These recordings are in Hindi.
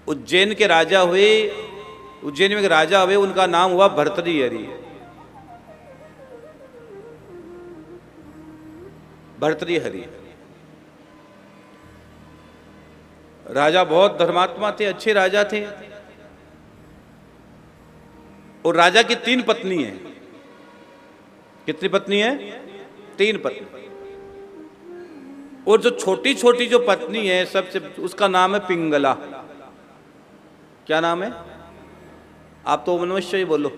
उज्जैन के राजा हुए, उज्जैन में एक राजा हुए, उनका नाम हुआ भर्तृहरि। भर्तृहरि राजा बहुत धर्मात्मा थे, अच्छे राजा थे। और राजा की 3 पत्नी है। कितनी पत्नी है? 3 पत्नी। और जो छोटी छोटी जो पत्नी है सबसे, उसका नाम है पिंगला। क्या नाम है? आप तो ओम नमः शिवाय बोलो,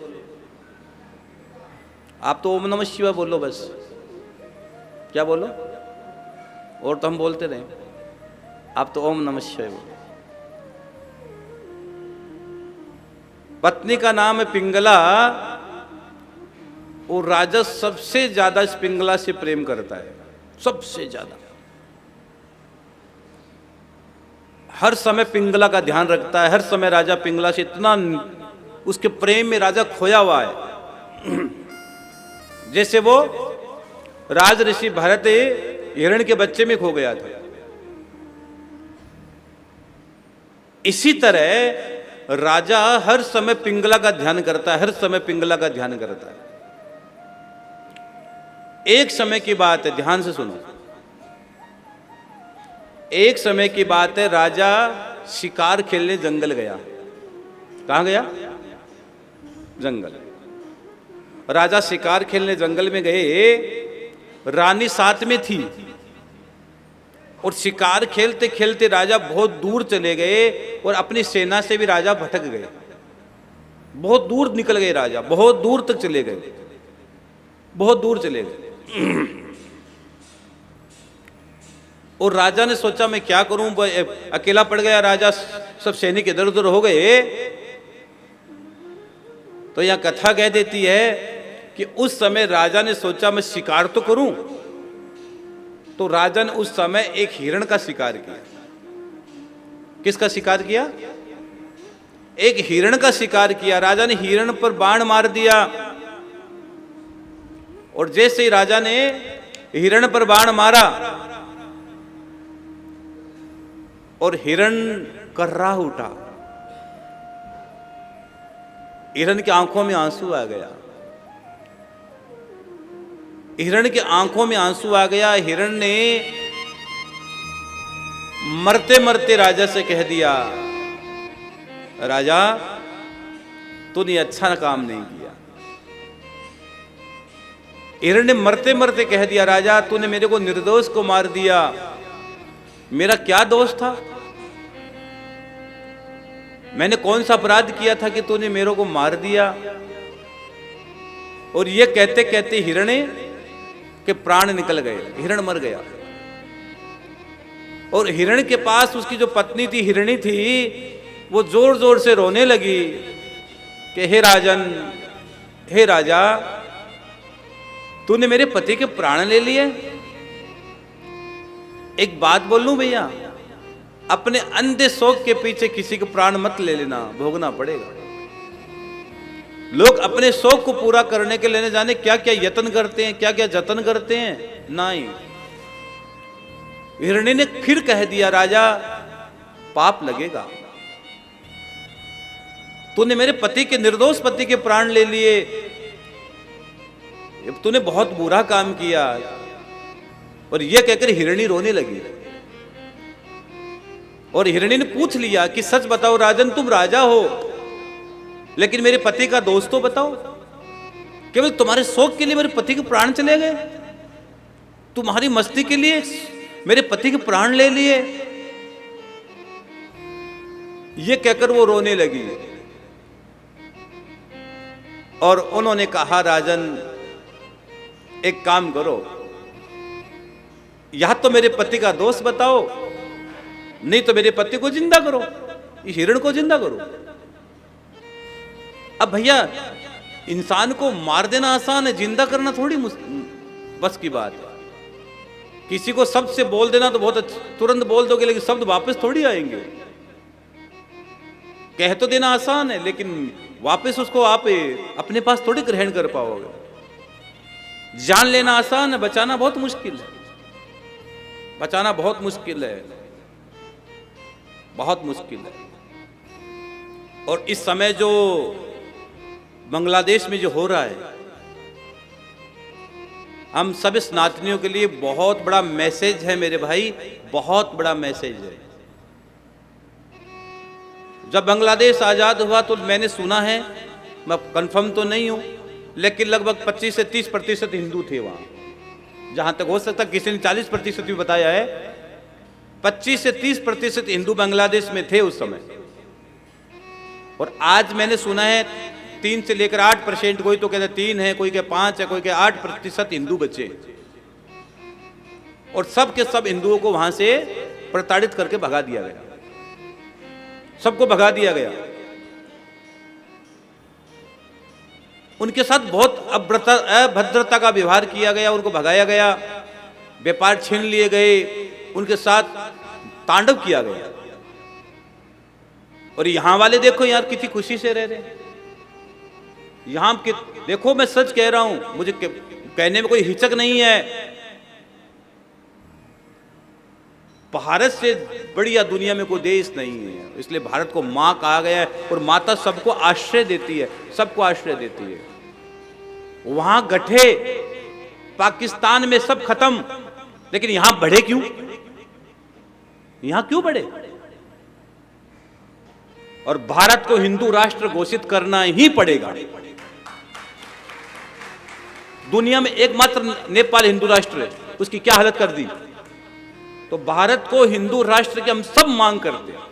आप तो ओम नमः शिवाय बोलो बस। क्या बोलो? और तो हम बोलते रहे, आप तो ओम नमः शिवाय बोलो। पत्नी का नाम है पिंगला। और राजा सबसे ज्यादा इस पिंगला से प्रेम करता है, सबसे ज्यादा। हर समय पिंगला का ध्यान रखता है, हर समय राजा पिंगला से इतना उसके प्रेम में राजा खोया हुआ है। जैसे वो राज ऋषि भरत हिरण के बच्चे में खो गया था। इसी तरह राजा हर समय पिंगला का ध्यान करता है, हर समय पिंगला का ध्यान करता है। एक समय की बात है, ध्यान से सुनो। एक समय की बात है, राजा शिकार खेलने जंगल गया। कहां गया? जंगल। राजा शिकार खेलने जंगल में गए, रानी साथ में थी। और शिकार खेलते खेलते राजा बहुत दूर चले गए और अपनी सेना से भी राजा भटक गए। बहुत दूर निकल गए राजा, बहुत दूर तक चले गए, बहुत दूर चले गए। और राजा ने सोचा मैं क्या करूं, अकेला पड़ गया राजा, सब सैनिक इधर उधर हो गए। तो यह कथा कह देती है कि उस समय राजा ने सोचा मैं शिकार तो करूं। तो राजा ने उस समय एक हिरण का शिकार किया। किसका शिकार किया? एक हिरण का शिकार किया। राजा ने हिरण पर बाण मार दिया। और जैसे ही राजा ने हिरण पर बाण मारा और हिरण कर्रा उठा, हिरण की आंखों में आंसू आ गया। हिरण की आंखों में आंसू आ गया। हिरण ने मरते मरते राजा से कह दिया, राजा तूने अच्छा काम नहीं किया। हिरण ने मरते मरते कह दिया, राजा तूने मेरे को निर्दोष को मार दिया, मेरा क्या दोष था? मैंने कौन सा अपराध किया था कि तूने मेरे को मार दिया? और ये कहते कहते हिरण के प्राण निकल गए, हिरण मर गया। और हिरण के पास उसकी जो पत्नी थी, हिरणी थी, वो जोर जोर से रोने लगी कि हे राजन, हे राजा, तूने मेरे पति के प्राण ले लिए। एक बात बोल लूं भैया, अपने अंधे शौक के पीछे किसी के प्राण मत ले लेना, भोगना पड़ेगा। लोग अपने शौक को पूरा करने के लिए जाने क्या क्या यत्न करते हैं, क्या क्या जतन करते हैं। नहीं, हिरणी ने फिर कह दिया, राजा पाप लगेगा, तूने मेरे पति के, निर्दोष पति के प्राण ले लिए, तूने बहुत बुरा काम किया। और यह कहकर हिरणी रोने लगी। और हिरणी ने पूछ लिया कि सच बताओ राजन, तुम राजा हो लेकिन मेरे पति का दोष तो बताओ। केवल तुम्हारे शौक के लिए मेरे पति के प्राण चले गए, तुम्हारी मस्ती के लिए मेरे पति के प्राण ले लिए। ये कहकर वो रोने लगी। और उन्होंने कहा, राजन एक काम करो, या तो मेरे पति का दोष बताओ, नहीं तो मेरे पति को जिंदा करो, इस हिरण को जिंदा करो। अब भैया, इंसान को मार देना आसान है, जिंदा करना थोड़ी बस की बात है। किसी को शब्द से बोल देना तो बहुत तुरंत बोल दोगे, लेकिन शब्द वापस थोड़ी आएंगे। कह तो देना आसान है, लेकिन वापस उसको आप अपने पास थोड़ी ग्रहण कर पाओगे। जान लेना आसान है, बचाना बहुत मुश्किल है। बचाना बहुत मुश्किल है, बहुत मुश्किल है। और इस समय जो बांग्लादेश में जो हो रहा है, हम सब स्नातनियों के लिए बहुत बड़ा मैसेज है मेरे भाई, बहुत बड़ा मैसेज है। जब बांग्लादेश आज़ाद हुआ तो मैंने सुना है, मैं कंफर्म तो नहीं हूं, लेकिन लगभग 25 से 30% हिंदू थे वहां। जहां तक हो सकता, किसी ने 40% भी बताया है। 25 से 30% हिंदू बांग्लादेश में थे उस समय। और आज मैंने सुना है 3 से लेकर 8%, कोई तो कहते 3 है, कोई के 5 है, कोई के 8% हिंदू बचे। और सब के सब हिंदुओं को वहां से प्रताड़ित करके भगा दिया गया, सबको भगा दिया गया। उनके साथ बहुत अभद्रता का व्यवहार किया गया, उनको भगाया गया, व्यापार छीन लिए गए, उनके साथ तांडव किया गया। और यहां वाले देखो यार कितनी खुशी से रह रहे हैं। यहां के देखो, मैं सच कह रहा हूं, मुझे कहने में कोई हिचक नहीं है। भारत से बढ़िया दुनिया में कोई देश नहीं है, इसलिए भारत को मां कहा गया है। और माता सबको आश्रय देती है, सबको आश्रय देती है। वहां गठे, पाकिस्तान में सब खत्म, लेकिन यहां बढ़े क्यों? यहां क्यों बढ़े? और भारत को हिंदू राष्ट्र घोषित करना ही पड़ेगा। दुनिया में एकमात्र नेपाल हिंदू राष्ट्र है, उसकी क्या हालत कर दी। तो भारत को हिंदू राष्ट्र की हम सब मांग करते हैं।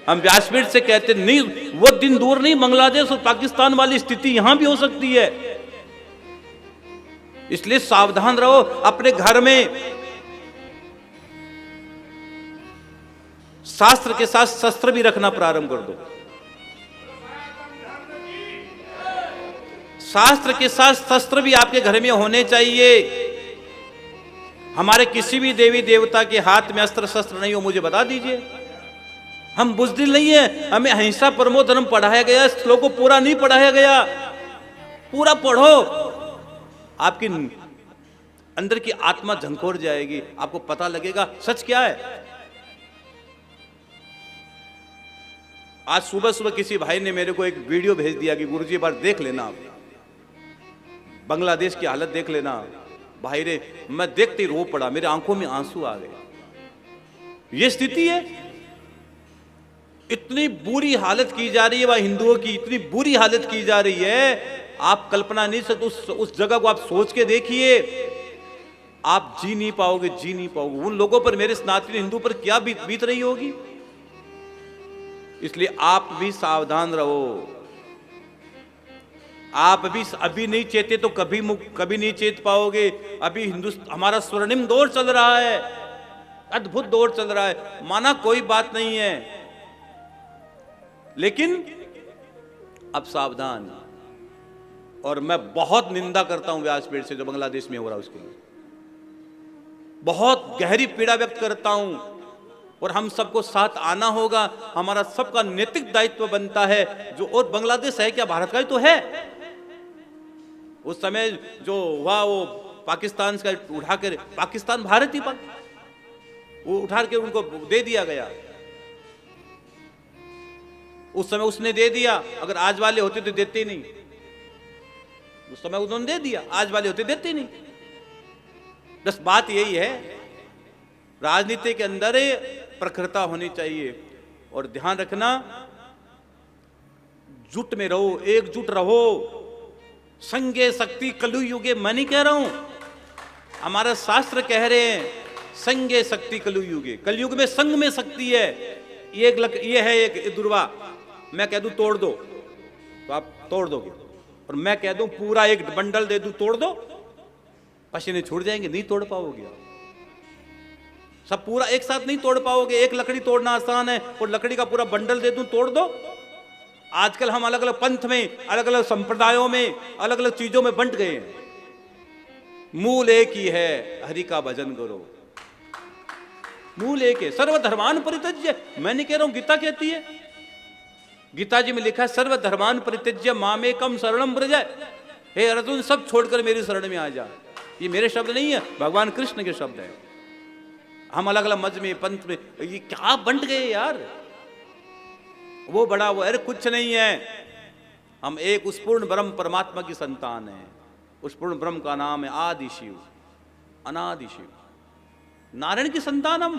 हम व्यासपीठ से कहते नहीं, वो दिन दूर नहीं, बांग्लादेश और पाकिस्तान वाली स्थिति यहां भी हो सकती है। इसलिए सावधान रहो, अपने घर में शास्त्र के साथ शस्त्र भी रखना प्रारंभ कर दो। शास्त्र के साथ शस्त्र भी आपके घर में होने चाहिए। हमारे किसी भी देवी देवता के हाथ में अस्त्र शस्त्र नहीं हो, मुझे बता दीजिए। हम बुज़दिल नहीं है, हमें अहिंसा परमो धर्म पढ़ाया गया, श्लोक को पूरा नहीं पढ़ाया गया। पूरा पढ़ो, आपकी अंदर की आत्मा झंकोर जाएगी, आपको पता लगेगा सच क्या है। आज सुबह सुबह किसी भाई ने मेरे को एक वीडियो भेज दिया कि गुरुजी एक बार देख लेना, आप बांग्लादेश की हालत देख लेना। भाई रे, मैं देखते ही रो पड़ा, मेरे आंखों में आंसू आ गए। ये स्थिति है, इतनी बुरी हालत की जा रही है वहां हिंदुओं की, इतनी बुरी हालत की जा रही है, आप कल्पना नहीं सकते। उस जगह को आप सोच के देखिए, आप जी नहीं पाओगे, जी नहीं पाओगे। उन लोगों पर, मेरे सनातनी हिंदू पर क्या बीत रही होगी। इसलिए आप भी सावधान रहो। आप अभी नहीं चेते तो कभी नहीं चेत पाओगे। अभी हमारा स्वर्णिम दौर चल रहा है, अद्भुत दौर चल रहा है, माना कोई बात नहीं है, लेकिन अब सावधान। और मैं बहुत निंदा करता हूं व्यासपीठ से जो बांग्लादेश में हो रहा है उसके लिए, बहुत गहरी पीड़ा व्यक्त करता हूं। और हम सबको साथ आना होगा, हमारा सबका नैतिक दायित्व बनता है। जो और बांग्लादेश है क्या, भारत का ही तो है। उस समय जो हुआ वो पाकिस्तान का उठा कर, पाकिस्तान भारत ही वो उठा के उनको दे दिया गया। उस समय उसने दे दिया, अगर आज वाले होते तो देते ही नहीं। उस समय उन्होंने दे दिया, आज वाले होते देते नहीं। बस बात यही है, राजनीति के अंदर प्रखरता होनी चाहिए। और ध्यान रखना, जुट में रहो, एकजुट रहो। संगे शक्ति कलु युगे, मैं नहीं कह रहा हूं, हमारा शास्त्र कह रहे हैं संगे शक्ति कलु युगे। कलयुग में संग में शक्ति है। ये है एक दुर्वा, मैं कह दूं तोड़ दो तो आप तोड़ दोगे, और मैं कह दूं पूरा एक बंडल दे दूं तोड़ दो, पसीने छूट जाएंगे, नहीं तोड़ पाओगे। सब पूरा एक साथ नहीं तोड़ पाओगे। एक लकड़ी तोड़ना आसान है, और लकड़ी का पूरा बंडल दे दूं तोड़ दो। आजकल हम अलग अलग पंथ में, अलग अलग संप्रदायों में, अलग अलग चीजों में बंट गए हैं। मूल एक ही है, हरि का भजन करो। मूल एक है, सर्वधर्मान परित्यज्य। मैं नहीं कह रहा हूं, गीता कहती है, गीता जी में लिखा है सर्वधर्मान परित्यज्य मामेकम शरणम व्रज। हे अर्जुन, सब छोड़कर मेरी शरण में आ जा। ये मेरे शब्द नहीं है, भगवान कृष्ण के शब्द है। हम अलग अलग मत में, पंथ में, ये क्या बंट गए यार। वो बड़ा, वो अरे कुछ नहीं है, हम एक उस पूर्ण ब्रह्म परमात्मा की संतान है। उस पूर्ण ब्रह्म का नाम है आदि शिव, अनादि शिव, नारायण की संतान हम।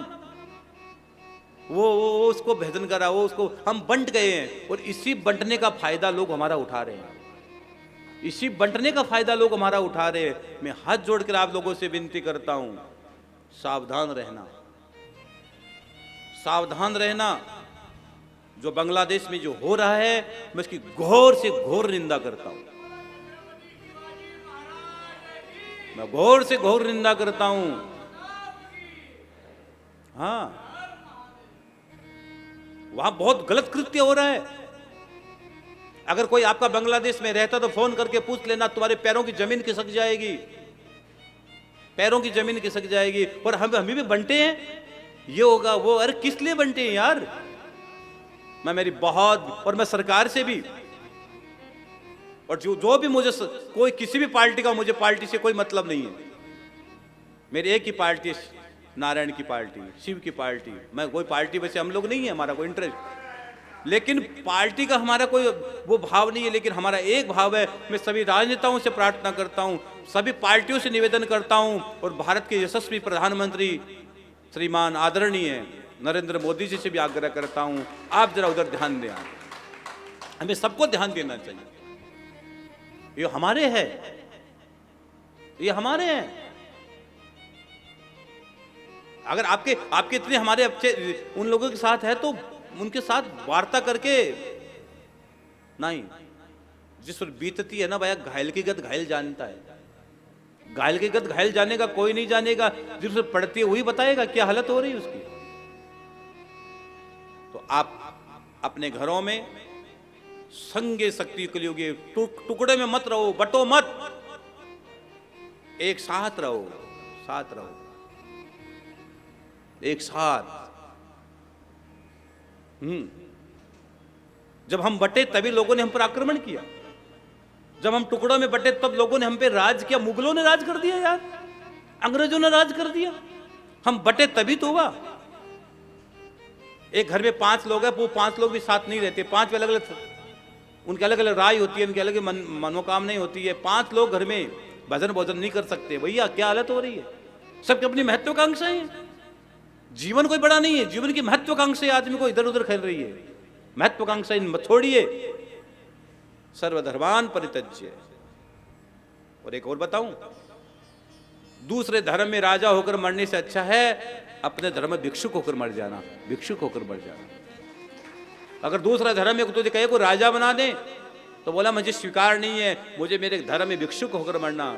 वो उसको भजन करा, वो उसको, हम बंट गए हैं और इसी बंटने का फायदा लोग हमारा उठा रहे हैं। इसी बंटने का फायदा लोग हमारा उठा रहे हैं। मैं हाथ जोड़कर आप लोगों से विनती करता हूं, सावधान रहना, सावधान रहना। जो बांग्लादेश में जो हो रहा है, मैं इसकी घोर से घोर निंदा करता हूं, मैं घोर से घोर निंदा करता हूं। हाँ, वहां बहुत गलत कृत्य हो रहा है। अगर कोई आपका बांग्लादेश में रहता तो फोन करके पूछ लेना, तुम्हारे पैरों की जमीन खिसक जाएगी, पैरों की जमीन खिसक जाएगी। और हम भी बंटे हैं, ये होगा वो, अरे किस लिए बंटे हैं यार। मैं मेरी बहुत, और मैं सरकार से भी, और जो भी मुझे कोई किसी भी पार्टी का, मुझे पार्टी से कोई मतलब नहीं है। मेरी एक ही पार्टी, नारायण की पार्टी, शिव की पार्टी। मैं कोई पार्टी वैसे हम लोग नहीं है, हमारा कोई इंटरेस्ट, लेकिन पार्टी का हमारा कोई वो भाव नहीं है। लेकिन हमारा एक भाव है, मैं सभी राजनेताओं से प्रार्थना करता हूं, सभी पार्टियों से निवेदन करता हूं, और भारत के यशस्वी प्रधानमंत्री श्रीमान आदरणीय नरेंद्र मोदी जी से भी आग्रह करता हूं, आप जरा उधर ध्यान दें। हमें सबको ध्यान देना चाहिए। ये हमारे हैं, ये हमारे हैं। अगर आपके इतने हमारे अच्छे उन लोगों के साथ है तो उनके साथ वार्ता करके, नहीं, जिस पर बीतती है ना भैया, घायल की गत घायल जानता है। घायल की गत घायल जाने का कोई नहीं जानेगा, जिस पर पड़ती है वही बताएगा क्या हालत हो रही है उसकी। तो आप अपने घरों में संगे शक्ति कलियुगे, टुकड़े में मत रहो, बटो मत, एक साथ रहो, साथ रहो, एक साथ। जब हम बटे तभी लोगों ने हम पर आक्रमण किया, जब हम टुकड़ों में बटे तब लोगों ने हम पे राज किया। मुगलों ने राज कर दिया यार, अंग्रेजों ने राज कर दिया, हम बटे तभी तो हुआ। एक घर में 5 लोग हैं, वो 5 लोग भी साथ नहीं रहते, 5 अलग अलग, उनकी अलग अलग राय होती है, उनकी अलग मनोकामनाएं होती है। 5 लोग घर में भजन भोजन नहीं कर सकते। भैया क्या हालत हो रही है, सबकी अपनी महत्वाकांक्षाएं हैं। जीवन कोई बड़ा नहीं है, जीवन की महत्वाकांक्षा आदमी को इधर उधर खेल रही है। महत्वाकांक्षा छोड़िए, सर्वधर्मान परित्यज्य। और एक और बताऊं, दूसरे धर्म में राजा होकर मरने से अच्छा है अपने धर्म में भिक्षुक होकर मर जाना, भिक्षुक होकर मर जाना। अगर दूसरा धर्म में तुझे कहे को राजा बना दे तो बोला मुझे स्वीकार नहीं है, मुझे मेरे धर्म में भिक्षुक होकर मरना,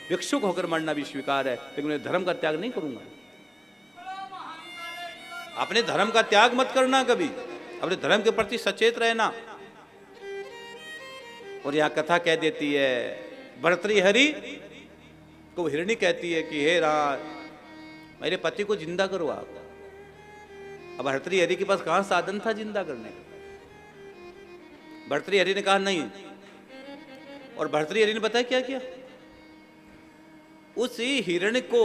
भिक्षुक होकर मरना भी स्वीकार है, लेकिन मैं धर्म का त्याग नहीं करूंगा। अपने धर्म का त्याग मत करना कभी, अपने धर्म के प्रति सचेत रहना। और यह कथा कह देती है, भर्तृहरि को हिरणी कहती है कि हे राज, मेरे पति को जिंदा करो आप। अब भर्तृहरि के पास कहां साधन था जिंदा करने का। भर्तृहरि ने कहा नहीं, और भर्तृहरि ने पता है क्या किया, उसी हिरण्य को,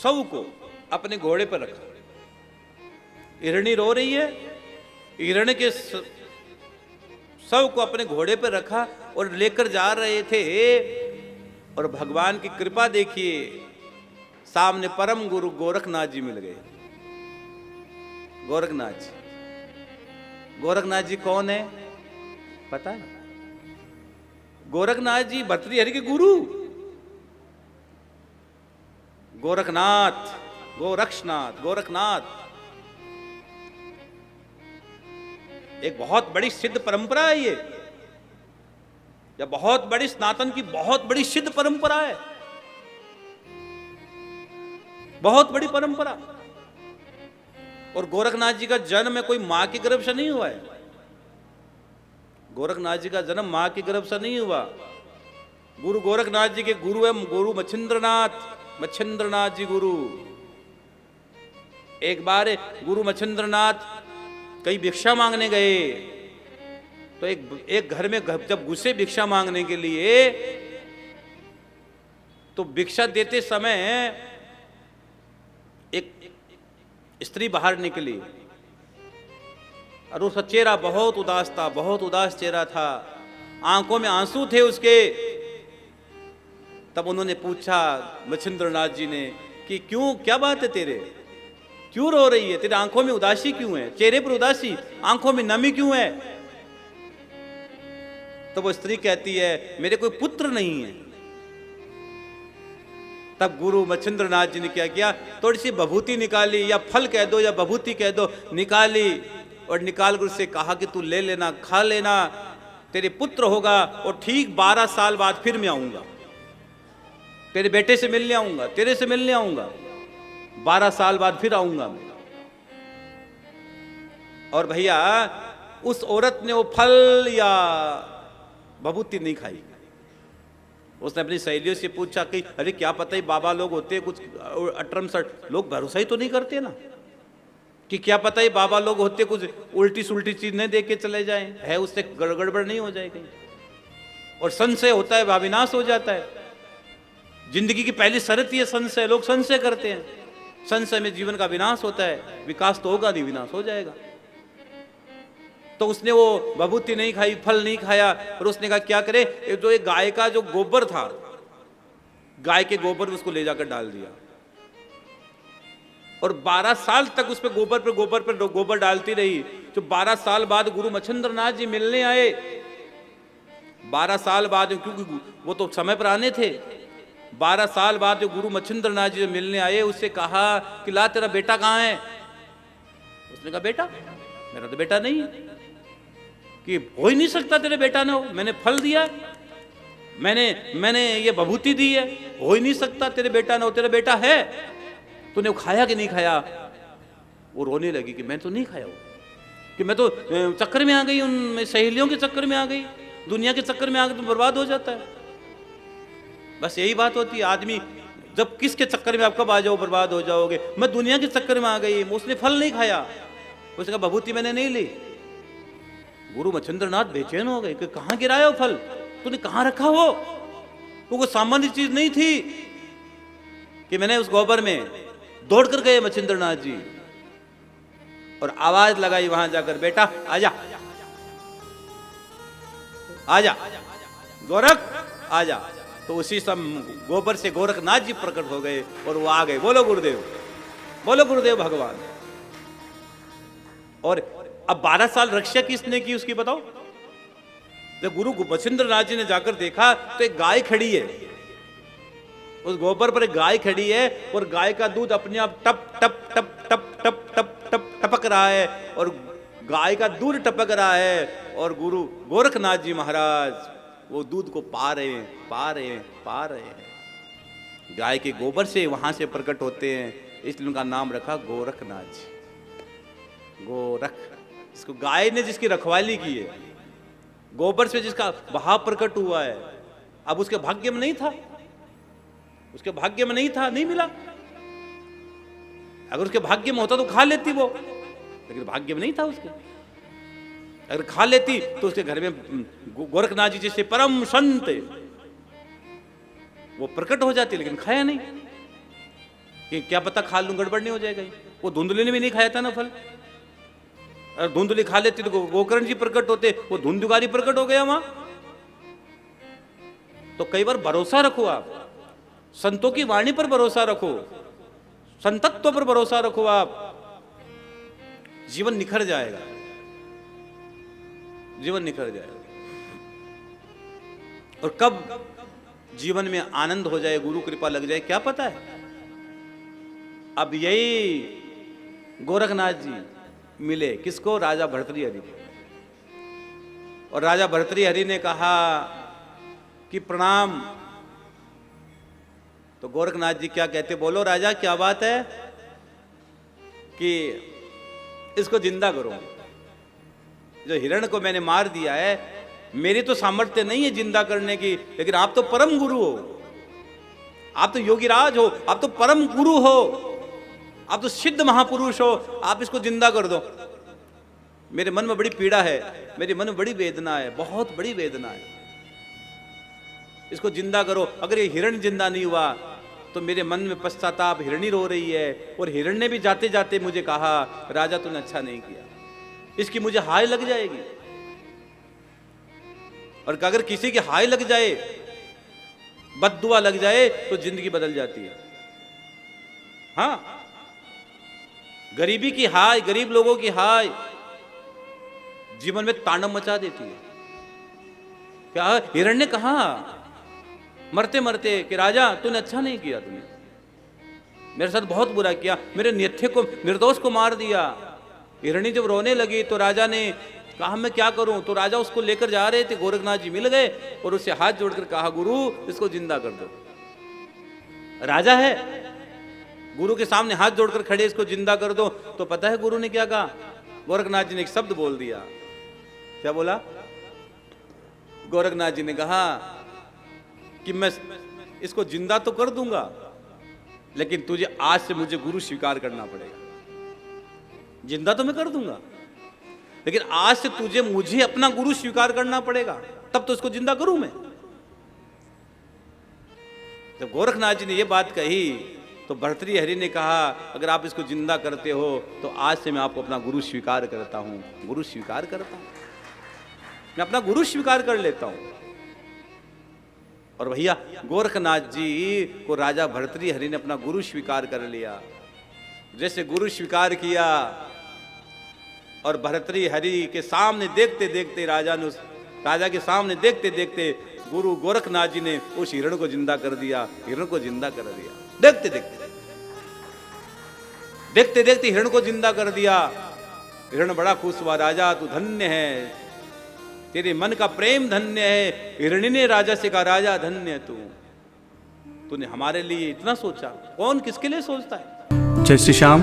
शव को अपने घोड़े पर रखा। हिरणी रो रही है, हिरण्य के शव को अपने घोड़े पर रखा और लेकर जा रहे थे। और भगवान की कृपा देखिए, सामने परम गुरु गोरखनाथ जी मिल गए। गोरखनाथ जी, गोरखनाथ जी कौन है पता है? गोरखनाथ जी भर्तृहरि के गुरु, गोरखनाथ, गोरक्षनाथ, गोरखनाथ। एक बहुत बड़ी सिद्ध परंपरा है ये, या बहुत बड़ी स्नातन की बहुत बड़ी सिद्ध परंपरा है, बहुत बड़ी परंपरा। और गोरखनाथ जी का जन्म कोई मां के गर्भ से नहीं हुआ है। गोरखनाथ जी का जन्म मां के गर्भ से नहीं हुआ। गुरु गोरखनाथ जी के गुरु है गुरु मच्छिंद्रनाथ, मच्छिंद्रनाथ जी गुरु। एक बार गुरु मच्छिंद्रनाथ कहीं भिक्षा मांगने गए, तो एक घर में जब घुसे भिक्षा मांगने के लिए, तो भिक्षा देते समय एक स्त्री बाहर निकली। और उसका चेहरा बहुत उदास था, बहुत उदास चेहरा था, आंखों में आंसू थे उसके। तब उन्होंने पूछा मच्छिंद्रनाथ जी ने कि क्यों, क्या बात है तेरे, क्यों रो रही है, तेरे आंखों में उदासी क्यों है, चेहरे पर उदासी, आंखों में नमी क्यों है? तो वो स्त्री कहती है मेरे कोई पुत्र नहीं है। तब गुरु मच्छिंद्रनाथ जी ने क्या किया, थोड़ी सी बभूति निकाली, या फल कह दो या बभूति कह दो, निकाली और निकाल कर उससे कहा कि तू ले लेना, खा लेना, तेरे पुत्र होगा और ठीक 12 साल बाद फिर मैं आऊंगा, तेरे बेटे से मिलने आऊंगा, तेरे से मिलने आऊंगा, 12 साल बाद फिर आऊंगा मैं। और भैया उस औरत ने वो फल या बभूति नहीं खाई। उसने अपनी सहेलियों से पूछा कि अरे क्या पता ही बाबा लोग होते कुछ अटरम सट, लोग भरोसा ही तो नहीं करते ना, कि क्या पता ही बाबा लोग होते कुछ उल्टी सुल्टी चीज नहीं दे के चले जाएं, है उससे गड़बड़ नहीं हो जाएगी। और संशय होता है भाविनाश हो जाता है। जिंदगी की पहली शर्त ही है संशय, लोग संशय करते हैं, संशय में जीवन का विनाश होता है, विकास तो होगा नहीं, विनाश हो जाएगा। तो उसने वो बभूति नहीं खाई, फल नहीं खाया, और उसने कहा क्या करे, जो एक गाय का जो गोबर था, गाय के गोबर उसको ले जाकर डाल दिया, और 12 साल तक उस पे गोबर डालती रही। जो 12 साल बाद गुरु मच्छिंद्रनाथ जी मिलने आए, 12 साल बाद, क्योंकि वो तो समय पर आने थे, 12 साल बाद जो गुरु मच्छिंद्रनाथ जी मिलने आए, उससे कहा कि ला तेरा बेटा कहाँ है? उसने कहा बेटा, मेरा तो बेटा नहीं है। कि हो ही नहीं सकता तेरे बेटा ने हो, मैंने फल दिया, मैंने ये बभूति दी है, हो ही नहीं सकता तेरे बेटा ने हो, तेरा बेटा है, तूने खाया कि नहीं खाया? वो रोने लगी कि मैं तो नहीं खाया, कि मैं तो चक्कर में आ गई, उन सहेलियों के चक्कर में आ गई, दुनिया के चक्कर में आ गई तो बर्बाद हो जाता है। बस यही बात होती है, आदमी जब किसके चक्कर में आप कब आ जाओ बर्बाद हो जाओगे। मैं दुनिया के चक्कर में आ गई, उसने फल नहीं खाया, उसने कहा बभूति मैंने नहीं ली। गुरु मच्छिंद्रनाथ बेचैन हो गए कि कहां गिराया वो फल, तूने कहां रखा वो कोई सामान्य चीज नहीं थी। कि मैंने उस गोबर में दौड़ कर गए मच्छिंद्रनाथ जी और आवाज लगाई वहां जाकर, बेटा आजा आजा गोरख आजा। तो उसी समय गोबर से गोरखनाथ जी प्रकट हो गए और वो आ गए। बोलो गुरुदेव, बोलो गुरुदेव भगवान। और अब 12 साल रक्षा किसने की उसकी बताओ। जब गुरु मच्छिंद्रनाथ जी ने जाकर देखा तो एक गाय खड़ी है, उस गोबर पर एक गाय खड़ी है और गाय का दूध अपने आप टप टप टप टप टप टप टप टपक रहा है और गाय का दूध टपक रहा है और गुरु गोरखनाथ जी महाराज वो दूध को पा रहे हैं। गाय के गोबर से वहां से प्रकट होते हैं, इसलिए उनका नाम रखा गोरखनाथ जी। गोरख, इसको गाय ने जिसकी रखवाली की है, गोबर से जिसका भाव प्रकट हुआ है, अब उसके भाग्य में नहीं था, उसके भाग्य में नहीं था, नहीं मिला। अगर उसके भाग्य में होता तो खा लेती वो, लेकिन भाग्य में नहीं था उसके। अगर खा लेती तो उसके घर में गोरखनाथ जी जैसे परम संत वो प्रकट हो जाती, लेकिन खाया नहीं कि क्या पता खा लूं गड़बड़ नहीं हो जाएगा। वो धुंधली ने भी नहीं खाया था ना फल, अगर धुंधली खा लेती तो गोकर्ण जी प्रकट होते, वो धुंधुकारी प्रकट हो गया वहां। तो कई बार भरोसा रखो, आप संतों की वाणी पर भरोसा रखो, संतत्व पर भरोसा रखो, आप जीवन निखर जाएगा, जीवन निखर जाएगा। और कब जीवन में आनंद हो जाए, गुरु कृपा लग जाए, क्या पता है। अब यही गोरखनाथ जी मिले किसको, राजा भर्तृहरि को। और राजा भर्तृहरि ने कहा कि प्रणाम। तो गोरखनाथ जी क्या कहते, बोलो राजा क्या बात है, कि इसको जिंदा करो। जो हिरण को मैंने मार दिया है, मेरी तो सामर्थ्य नहीं है जिंदा करने की, लेकिन आप तो परम गुरु हो, आप तो योगीराज हो, आप तो परम गुरु हो, आप तो सिद्ध महापुरुष हो, आप इसको जिंदा कर दो। मेरे मन में बड़ी पीड़ा है, मेरे मन में बड़ी वेदना है, बहुत बड़ी वेदना है, इसको जिंदा करो। अगर ये हिरण जिंदा नहीं हुआ तो मेरे मन में पश्चाताप, हिरणी रो रही है। और हिरण ने भी जाते जाते मुझे कहा, राजा तूने अच्छा नहीं किया, इसकी मुझे हाय लग जाएगी। और अगर किसी की हाय लग जाए, बद्दुआ लग जाए, तो जिंदगी बदल जाती है। हाँ, गरीबी की हाय, गरीब लोगों की हाय जीवन में तांडव मचा देती है। क्या हिरण्य ने कहा मरते मरते कि राजा तूने अच्छा नहीं किया, तूने मेरे साथ बहुत बुरा किया, मेरे निहत्थे को, निर्दोष को मार दिया। हिरणी जब रोने लगी तो राजा ने कहा मैं क्या करूं। तो राजा उसको लेकर जा रहे थे, गोरखनाथ जी मिल गए और उससे हाथ जोड़कर कहा गुरु इसको जिंदा कर दो। राजा है, गुरु के सामने हाथ जोड़कर खड़े, इसको जिंदा कर दो। तो पता है गुरु ने क्या कहा? गोरखनाथ जी ने एक शब्द बोल दिया। क्या बोला? गोरखनाथ जी ने कहा कि मैं इसको जिंदा तो कर दूंगा, लेकिन तुझे आज से मुझे गुरु स्वीकार करना पड़ेगा। जिंदा तो मैं कर दूंगा, लेकिन आज से तुझे मुझे अपना गुरु स्वीकार करना पड़ेगा, तब तो इसको जिंदा करूं मैं। जब गोरखनाथ जी ने यह बात कही तो भर्तृहरि ने कहा अगर आप इसको जिंदा करते हो तो आज से मैं आपको अपना गुरु स्वीकार करता हूं। गुरु स्वीकार करता हूं, मैं अपना गुरु स्वीकार कर लेता हूं। और भैया गोरखनाथ जी को राजा भर्तृहरि ने अपना गुरु स्वीकार कर लिया। जैसे गुरु स्वीकार किया और भर्तृहरि के सामने देखते देखते राजा के सामने देखते देखते गुरु गोरखनाथ जी ने उस हिरण को जिंदा कर दिया। हिरण को जिंदा कर दिया, देखते देखते हिरण को जिंदा कर दिया। हिरण बड़ा खुश हुआ, राजा तू धन्य है, तेरे मन का प्रेम धन्य है। हिरणी ने राजा से कहा राजा धन्य है तूने हमारे लिए इतना सोचा, कौन किसके लिए सोचता है। जय श्री श्याम।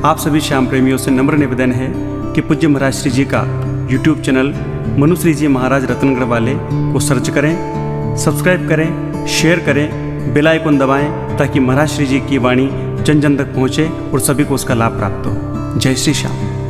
आप सभी श्याम प्रेमियों से नम्र निवेदन है कि पूज्य महाराज श्री जी का YouTube चैनल मनुश्री जी महाराज रत्नगढ़ वाले को सर्च करें, सब्सक्राइब करें, शेयर करें, बेल आइकन दबाएं ताकि महाराज श्री जी की वाणी जन जन तक पहुँचे और सभी को उसका लाभ प्राप्त हो। जय श्री श्याम।